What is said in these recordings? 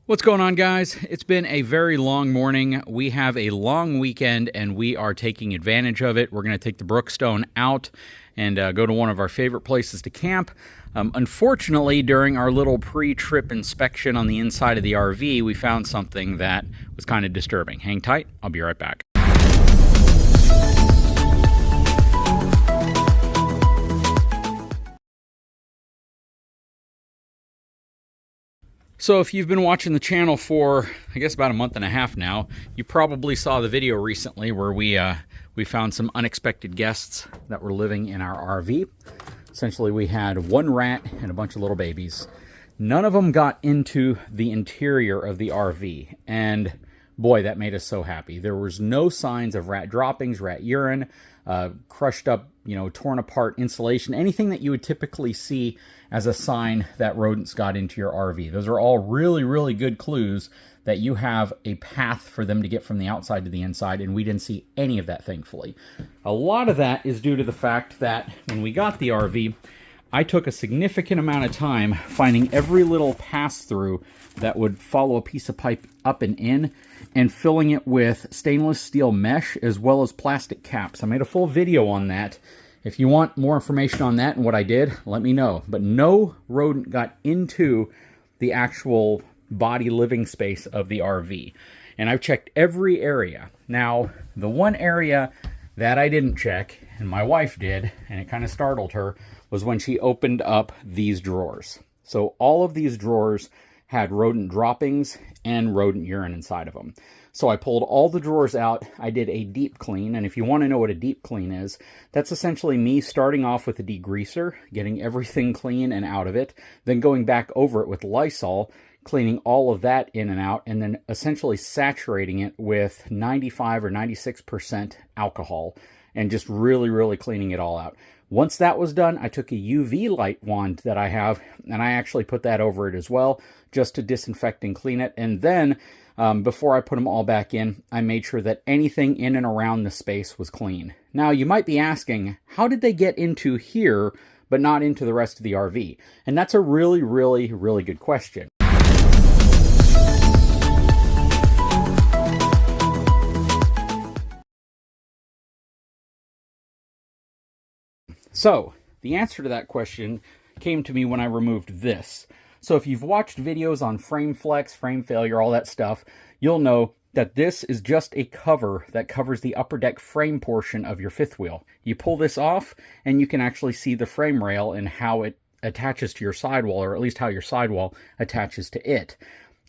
What's going on, guys? It's been a very long morning. We have a long weekend and we are taking advantage of it. We're going to take the Brookstone out and go to one of our favorite places to camp. Unfortunately, during our little pre-trip inspection on the inside of the RV, we found something that was kind of disturbing. Hang tight, I'll be right back. So if you've been watching the channel for, I guess, about a month and a half now, you probably saw the video recently where we found some unexpected guests that were living in our RV. Essentially, we had one rat and a bunch of little babies. None of them got into the interior of the RV, and boy, that made us so happy. There was no signs of rat droppings, rat urine, crushed up, torn apart insulation, anything that you would typically see as a sign that rodents got into your RV. Those are all really, really good clues that you have a path for them to get from the outside to the inside, and we didn't see any of that, thankfully. A lot of that is due to the fact that when we got the RV, I took a significant amount of time finding every little pass-through that would follow a piece of pipe up and in, and filling it with stainless steel mesh as well as plastic caps. I made a full video on that. If you want more information on that and what I did, let me know. But no rodent got into the actual body living space of the RV. And I've checked every area. Now, the one area that I didn't check, and my wife did, and it kind of startled her, was when she opened up these drawers. So all of these drawers had rodent droppings and rodent urine inside of them. So I pulled all the drawers out. I did a deep clean, and if you want to know what a deep clean is, that's essentially me starting off with a degreaser, getting everything clean and out of it, then going back over it with Lysol, cleaning all of that in and out, and then essentially saturating it with 95 or 96% alcohol, and just really, really cleaning it all out. Once that was done, I took a UV light wand that I have, and I actually put that over it as well, just to disinfect and clean it. And then, before I put them all back in, I made sure that anything in and around the space was clean. Now, you might be asking, how did they get into here, but not into the rest of the RV? And that's a really, really, really good question. So, the answer to that question came to me when I removed this. So if you've watched videos on frame flex, frame failure, all that stuff, you'll know that this is just a cover that covers the upper deck frame portion of your fifth wheel. You pull this off, and you can actually see the frame rail and how it attaches to your sidewall, or at least how your sidewall attaches to it.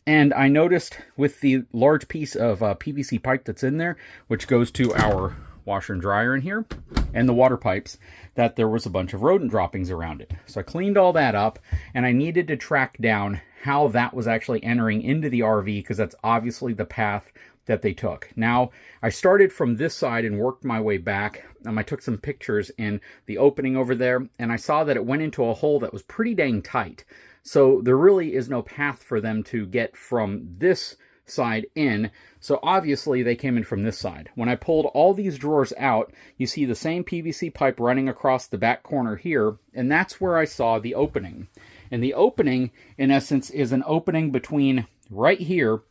And I noticed with the large piece of PVC pipe that's in there, which goes to our washer and dryer in here, and the water pipes, that there was a bunch of rodent droppings around it. So I cleaned all that up, and I needed to track down how that was actually entering into the RV, because that's obviously the path that they took. Now, I started from this side and worked my way back. I took some pictures in the opening over there, and I saw that it went into a hole that was pretty dang tight. So there really is no path for them to get from this side in, so obviously they came in from this side. When I pulled all these drawers out, you see the same PVC pipe running across the back corner here, and that's where I saw the opening. And the opening, in essence, is an opening between right here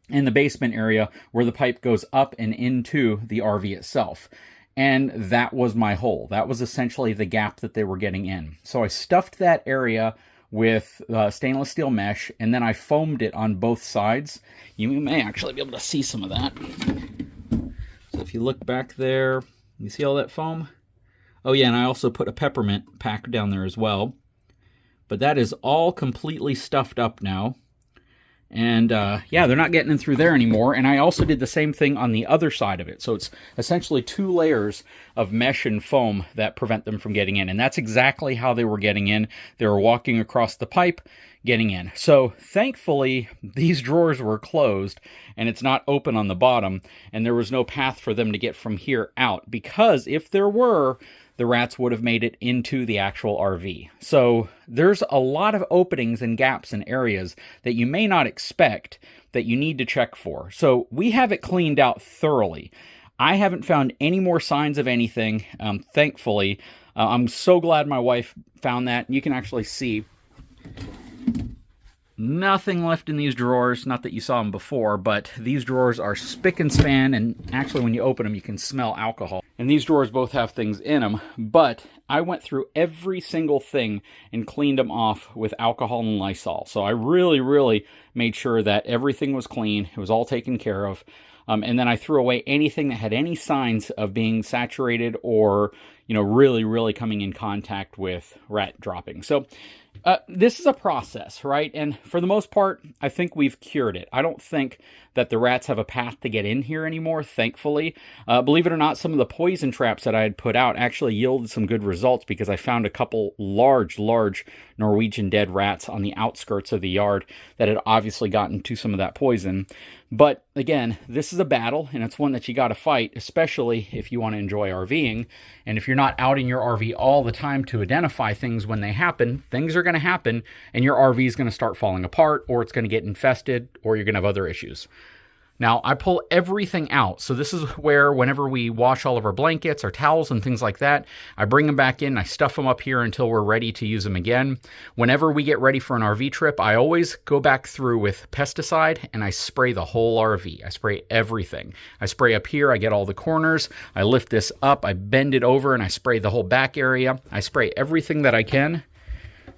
and the basement area where the pipe goes up and into the RV itself. And that was my hole. That was essentially the gap that they were getting in. So I stuffed that area with stainless steel mesh, and then I foamed it on both sides. You may actually be able to see some of that. So if you look back there, you see all that foam? Oh yeah, and I also put a peppermint pack down there as well. But that is all completely stuffed up now. And yeah, they're not getting in through there anymore. And I also did the same thing on the other side of it. So it's essentially 2 layers of mesh and foam that prevent them from getting in. And that's exactly how they were getting in. They were walking across the pipe, getting in. So thankfully, these drawers were closed and it's not open on the bottom. And there was no path for them to get from here out. Because if there were, the rats would have made it into the actual RV. So there's a lot of openings and gaps and areas that you may not expect that you need to check for. So we have it cleaned out thoroughly. I haven't found any more signs of anything, thankfully. I'm so glad my wife found that. You can actually see Nothing left in these drawers, not that you saw them before, but these drawers are spick and span, and actually when you open them you can smell alcohol. And these drawers both have things in them, but I went through every single thing and cleaned them off with alcohol and Lysol. So I really made sure that everything was clean, it was all taken care of. And then I threw away anything that had any signs of being saturated or, really coming in contact with rat droppings. So this is a process, right? And for the most part, I think we've cured it. I don't think that the rats have a path to get in here anymore, thankfully. Believe it or not, some of the poison traps that I had put out actually yielded some good results because I found a couple large Norwegian dead rats on the outskirts of the yard that had obviously gotten to some of that poison. But again, this is a battle, and it's one that you got to fight, especially if you want to enjoy RVing. And if you're not out in your RV all the time to identify things when they happen, things are going to happen, and your RV is going to start falling apart, or it's going to get infested, or you're going to have other issues. Now, I pull everything out. So this is where whenever we wash all of our blankets, our towels, and things like that, I bring them back in, I stuff them up here until we're ready to use them again. Whenever we get ready for an RV trip, I always go back through with pesticide and I spray the whole RV. I spray everything. I spray up here, I get all the corners, I lift this up, I bend it over, and I spray the whole back area. I spray everything that I can.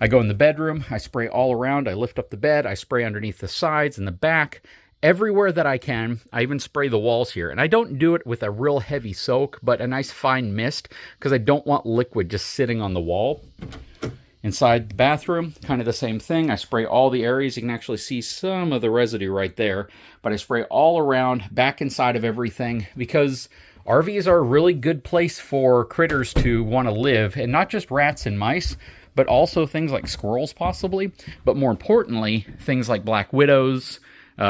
I go in the bedroom, I spray all around, I lift up the bed, I spray underneath the sides and the back. Everywhere that I can. I even spray the walls here. And I don't do it with a real heavy soak, but a nice fine mist, because I don't want liquid just sitting on the wall. Inside the bathroom, kind of the same thing. I spray all the areas. You can actually see some of the residue right there. But I spray all around, back inside of everything, because RVs are a really good place for critters to want to live. And not just rats and mice, but also things like squirrels possibly. But more importantly, things like black widows,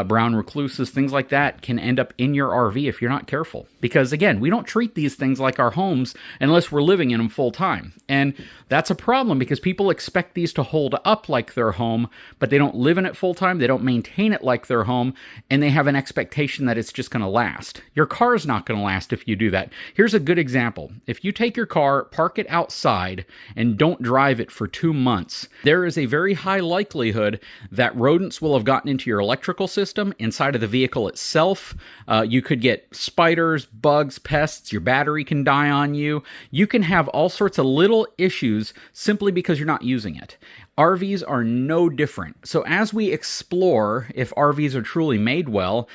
brown recluses, things like that can end up in your RV if you're not careful. Because again, we don't treat these things like our homes unless we're living in them full time. And that's a problem because people expect these to hold up like their home, but they don't live in it full time, they don't maintain it like their home, and they have an expectation that it's just going to last. Your car's not going to last if you do that. Here's a good example. If you take your car, park it outside, and don't drive it for 2 months, there is a very high likelihood that rodents will have gotten into your electrical system, inside of the vehicle itself. You could get spiders, bugs, pests, your battery can die on you. You can have all sorts of little issues simply because you're not using it. RVs are no different. So as we explore if RVs are truly made well,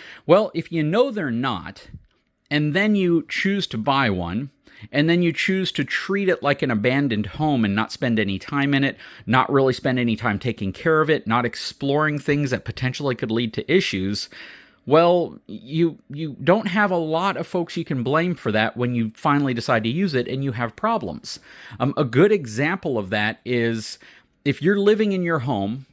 if you know they're not, and then you choose to buy one, and then you choose to treat it like an abandoned home and not spend any time in it, not really spend any time taking care of it, not exploring things that potentially could lead to issues, well, you don't have a lot of folks you can blame for that when you finally decide to use it and you have problems. A good example of that is if you're living in your home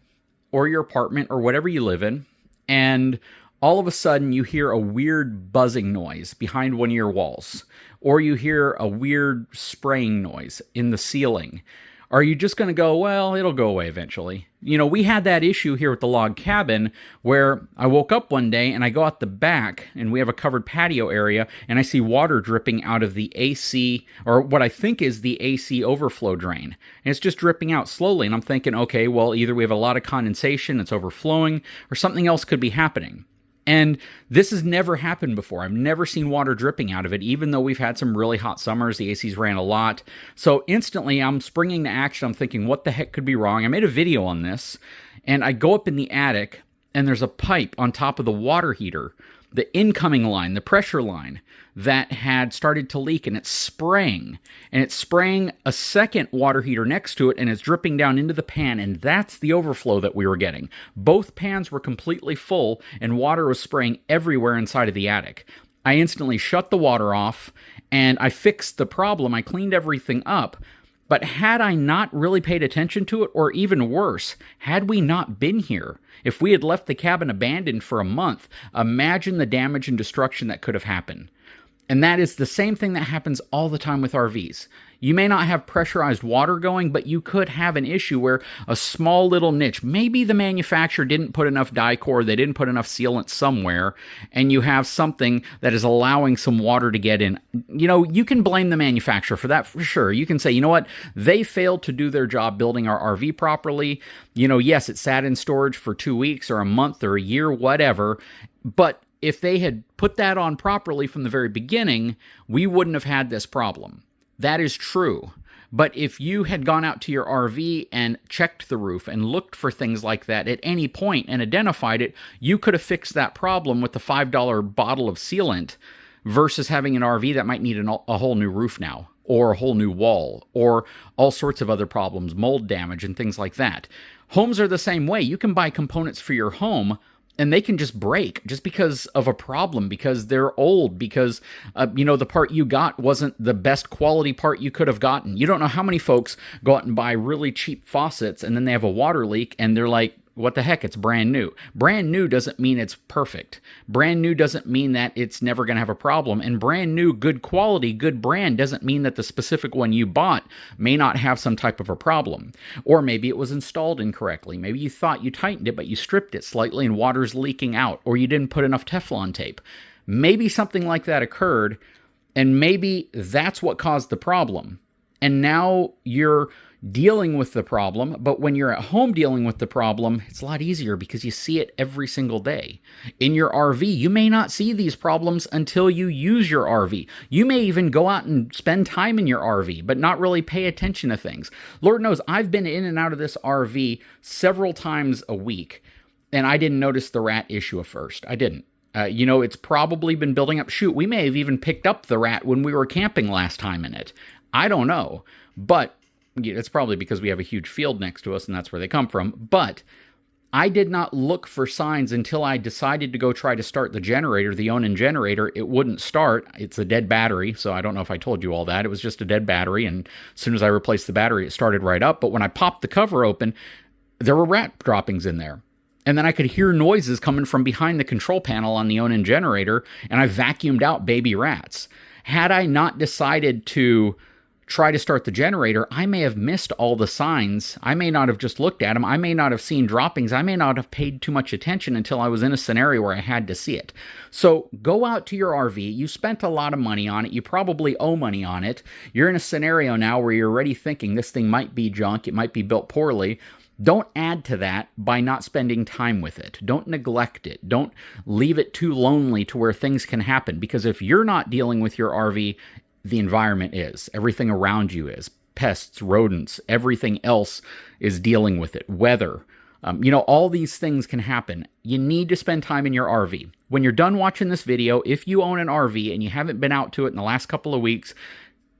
or your apartment or whatever you live in, and all of a sudden you hear a weird buzzing noise behind one of your walls, or you hear a weird spraying noise in the ceiling. Are you just going to go, well, it'll go away eventually? You know, we had that issue here with the log cabin where I woke up one day and I go out the back and we have a covered patio area and I see water dripping out of the AC, or what I think is the AC overflow drain. And it's just dripping out slowly. And I'm thinking, okay, well, either we have a lot of condensation, it's overflowing, or something else could be happening. And this has never happened before. I've never seen water dripping out of it, even though we've had some really hot summers. The ACs ran a lot. So instantly, I'm springing to action. I'm thinking, what the heck could be wrong? I made a video on this, and I go up in the attic, and there's a pipe on top of the water heater, the incoming line, the pressure line, that had started to leak, and it's spraying. And it's spraying a second water heater next to it, and it's dripping down into the pan, and that's the overflow that we were getting. Both pans were completely full, and water was spraying everywhere inside of the attic. I instantly shut the water off, and I fixed the problem. I cleaned everything up. But had I not really paid attention to it, or even worse, had we not been here, if we had left the cabin abandoned for a month, imagine the damage and destruction that could have happened. And that is the same thing that happens all the time with RVs. You may not have pressurized water going, but you could have an issue where a small little niche, maybe the manufacturer didn't put enough Dicor, they didn't put enough sealant somewhere, and you have something that is allowing some water to get in. You know, you can blame the manufacturer for that for sure. You can say, you know what, they failed to do their job building our RV properly. You know, yes, it sat in storage for 2 weeks or a month or a year, whatever, but if they had put that on properly from the very beginning, we wouldn't have had this problem. That is true. But if you had gone out to your RV and checked the roof and looked for things like that at any point and identified it, you could have fixed that problem with the $5 bottle of sealant versus having an RV that might need a whole new roof now, or a whole new wall, or all sorts of other problems, mold damage and things like that. Homes are the same way. You can buy components for your home and they can just break just because of a problem, because they're old, because, you know, the part you got wasn't the best quality part you could have gotten. You don't know how many folks go out and buy really cheap faucets and then they have a water leak and they're like, what the heck, it's brand new. Brand new doesn't mean it's perfect. Brand new doesn't mean that it's never going to have a problem. And brand new, good quality, good brand doesn't mean that the specific one you bought may not have some type of a problem. Or maybe it was installed incorrectly. Maybe you thought you tightened it, but you stripped it slightly and water's leaking out. Or you didn't put enough Teflon tape. Maybe something like that occurred, and maybe that's what caused the problem. And now you're dealing with the problem, but when you're at home dealing with the problem, it's a lot easier because you see it every single day. In your RV, you may not see these problems until you use your RV. You may even go out and spend time in your RV, but not really pay attention to things. Lord knows, I've been in and out of this RV several times a week, and I didn't notice the rat issue at first. I didn't. You know, it's probably been building up. Shoot, we may have even picked up the rat when we were camping last time in it. I don't know, but it's probably because we have a huge field next to us and that's where they come from. But I did not look for signs until I decided to go try to start the generator, the Onan generator. It wouldn't start. It's a dead battery, so I don't know if I told you all that. It was just a dead battery, and as soon as I replaced the battery, it started right up. But when I popped the cover open, there were rat droppings in there. And then I could hear noises coming from behind the control panel on the Onan generator, and I vacuumed out baby rats. Had I not decided to try to start the generator, I may have missed all the signs. I may not have just looked at them. I may not have seen droppings. I may not have paid too much attention until I was in a scenario where I had to see it. So go out to your RV. You spent a lot of money on it. You probably owe money on it. You're in a scenario now where you're already thinking this thing might be junk. It might be built poorly. Don't add to that by not spending time with it. Don't neglect it. Don't leave it too lonely to where things can happen. Because if you're not dealing with your RV, the environment is. Everything around you is. Pests, rodents, everything else is dealing with it. Weather. You know, all these things can happen. You need to spend time in your RV. When you're done watching this video, if you own an RV and you haven't been out to it in the last couple of weeks,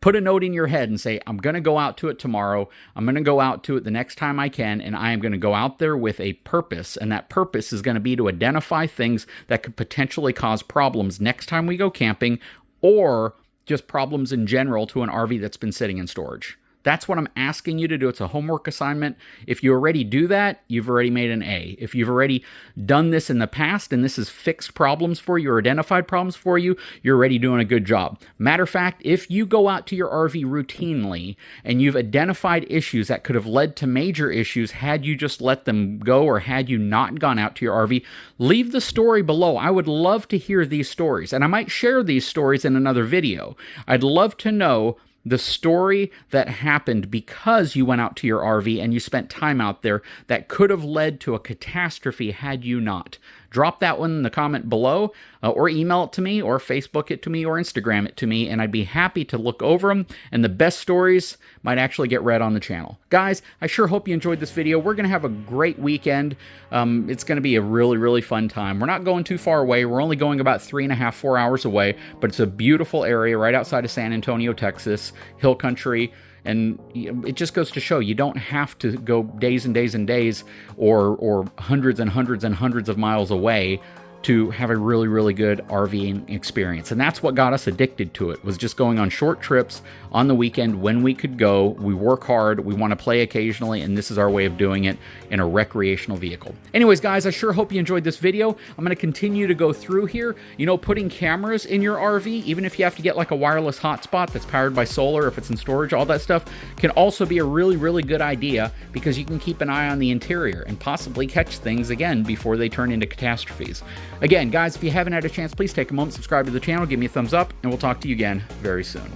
put a note in your head and say, I'm going to go out to it tomorrow. I'm going to go out to it the next time I can, and I am going to go out there with a purpose, and that purpose is going to be to identify things that could potentially cause problems next time we go camping, or just problems in general to an RV that's been sitting in storage. That's what I'm asking you to do. It's a homework assignment. If you already do that, you've already made an A. If you've already done this in the past and this has fixed problems for you or identified problems for you, you're already doing a good job. Matter of fact, if you go out to your RV routinely and you've identified issues that could have led to major issues had you just let them go or had you not gone out to your RV, leave the story below. I would love to hear these stories, and I might share these stories in another video. I'd love to know the story that happened because you went out to your RV and you spent time out there that could have led to a catastrophe had you not. Drop that one in the comment below, or email it to me, or Facebook it to me, or Instagram it to me, and I'd be happy to look over them, and the best stories might actually get read on the channel. Guys, I sure hope you enjoyed this video. We're going to have a great weekend. It's going to be a really, really fun time. We're not going too far away. We're only going about 3.5, 4 hours away, but it's a beautiful area right outside of San Antonio, Texas, hill country. And it just goes to show you don't have to go days and days and days or hundreds and hundreds and hundreds of miles away to have a really, really good RVing experience. And that's what got us addicted to it, was just going on short trips on the weekend when we could go. We work hard, we want to play occasionally, and this is our way of doing it in a recreational vehicle. Anyways, guys, I sure hope you enjoyed this video. I'm going to continue to go through here. You know, putting cameras in your RV, even if you have to get like a wireless hotspot that's powered by solar, if it's in storage, all that stuff, can also be a really, really good idea, because you can keep an eye on the interior and possibly catch things again before they turn into catastrophes. Again, guys, if you haven't had a chance, please take a moment, subscribe to the channel, give me a thumbs up, and we'll talk to you again very soon.